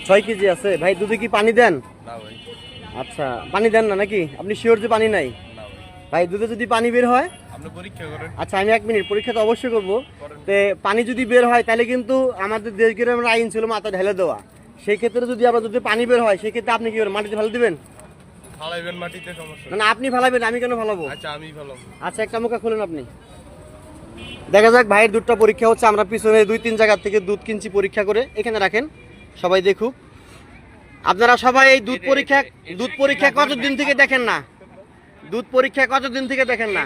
6 KG আছে ভাই। দুধে কি পানি দেন? না ভাই। আচ্ছা, পানি দেন না নাকি? আপনি শিওর যে পানি নাই? না ভাই। ভাই দুধে যদি পানি বের হয়, আপনি পরীক্ষা করেন। আচ্ছা আমি 1 মিনিট পরীক্ষা তো অবশ্যই করবো। তে পানি যদি বের হয় তাহলে কিন্তু আমাদের দেশ গ্রামের আইন ছিল মাথা ঢেলে দেওয়া। সেই ক্ষেত্রে যদি আবার যদি পানি বের হয় সেই ক্ষেত্রে আপনি কি করবেন? মাটিতে ফেলে দিবেন? ফালাইবেন মাটিতে, সমস্যা না না, আপনি ফেলাবেন, আমি কেন ফেলাবো? আচ্ছা আমি ফেলাবো। আচ্ছা একটা মুখা খুলেন আপনি। দেখা যাক ভাইয়ের দুধটা পরীক্ষা হচ্ছে। আমরা পিছনে 2-3 জায়গা থেকে দুধ কিনছি পরীক্ষা করে, এখানে রাখেন সবাই দেখুক। আপনারা সবাই এই দুধ পরীক্ষা কতদিন থেকে দেখেন না? দুধ পরীক্ষা কতদিন থেকে দেখেন না?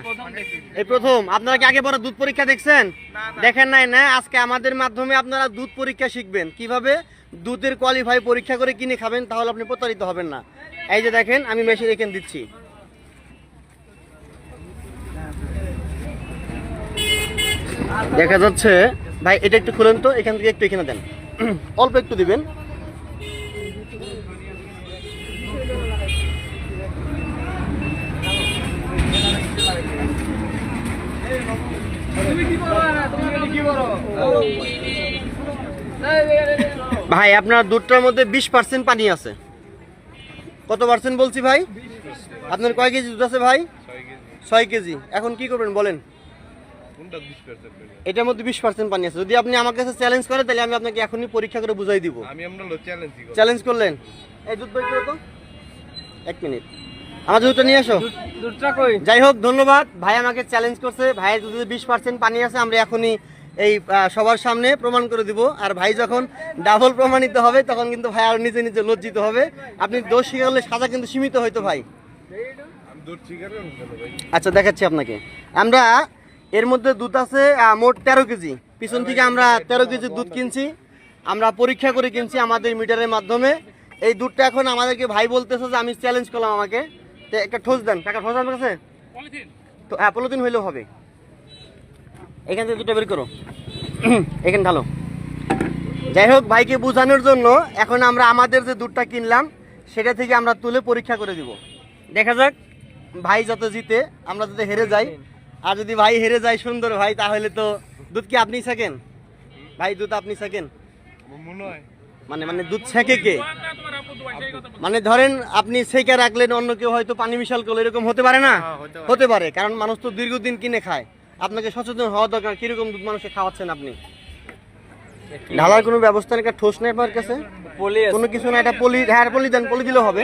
এই প্রথম। আপনারা কি আগে বড় দুধ পরীক্ষা দেখছেন? দেখেন নাই না? আজকে আমাদের মাধ্যমে আপনারা দুধ পরীক্ষা শিখবেন কিভাবে দুধের কোয়ালিফাই পরীক্ষা করে কিনে খাবেন, তাহলে আপনি প্রতারিত হবেন না। এই যে দেখেন আমি মেশিন এখানে দিচ্ছি। দেখা যাচ্ছে ভাই, এটা একটু খুলেন তো, এখান থেকে একটু এখানে দেন, অল্প একটু দিবেন। ভাই আপনার দুধটার মধ্যে 20% পানি আছে। কত পার্সেন্ট বলছি ভাই? আপনার কয় কেজি দুধ আছে ভাই? 6 কেজি। এখন কি করবেন বলেন? এটার মধ্যে 20% পানি আছে। যদি আপনি আমার কাছে চ্যালেঞ্জ করেন তাহলে আমি আপনাকে এখনই পরীক্ষা করে বুঝাই দিব। চ্যালেঞ্জ করলেন? এই দুধ বই তো 1 মিনিট, আমার দুধটা নিয়ে আসো। দুধটা কই? যাই হোক, ধন্যবাদ। ভাই আমাকে চ্যালেঞ্জ করছে। ভাইয়ের দুধে 20% পানি আছে। আমরা এখনই এই সবার সামনে প্রমাণ করে দিব। আর ভাই যখন ডাবল প্রমাণিত হবে তখন কিন্তু ভাই আর নিজে নিজে লজ্জিত হবে। আপনি দোষ স্বীকার করলে সাজা কিন্তু সীমিত হয়তো ভাই। আচ্ছা দেখাচ্ছি আপনাকে। আমরা এর মধ্যে দুধ আছে মোট 13 কেজি। পিছন থেকে আমরা 13 কেজি দুধ কিনছি, আমরা পরীক্ষা করে কিনছি আমাদের মিটারের মাধ্যমে। এই দুধটা এখন আমাদেরকে ভাই বলতেছে যে আমি চ্যালেঞ্জ করলাম আমাকে, তো একটা ঠোস দেন। টাকা ঠোস আমার কাছে তো? হ্যাঁ, পলিথিন হইলেও হবে। এখান থেকে দুটো বের করো, এখানে ঢালো। যাই হোক, ভাইকে বোঝানোর জন্য এখন আমরা আমাদের যে দুধটা কিনলাম সেটা থেকে আমরা তুলে পরীক্ষা করে দিব। দেখা যাক ভাই যত জিতে, আমরা যদি হেরে যাই। আর যদি ভাই হেরে যায় সুন্দর ভাই, তাহলে তো দুধ কি আপনি ছাকেন ভাই? দুধ আপনি ছাকেন মানে দুধ ছেঁকে কে? মানে ধরেন আপনি ছেঁকে রাখলেন, অন্য কেউ হয়তো পানি মিশাল করলো, এরকম হতে পারে না? হতে পারে, কারণ মানুষ তো দীর্ঘদিন কিনে খায়। আপনাকে সচেতন হওয়া দরকার, কিরকম দুধ মানুষকে খাওয়াচ্ছেন আপনি। ঢালার কোনো ব্যবস্থা নেই, ঠোস নেই আপনার কাছে? কোনো কিছু না, এটা পলি, হ্যাঁ পলি দেন, পলি দিলেও হবে।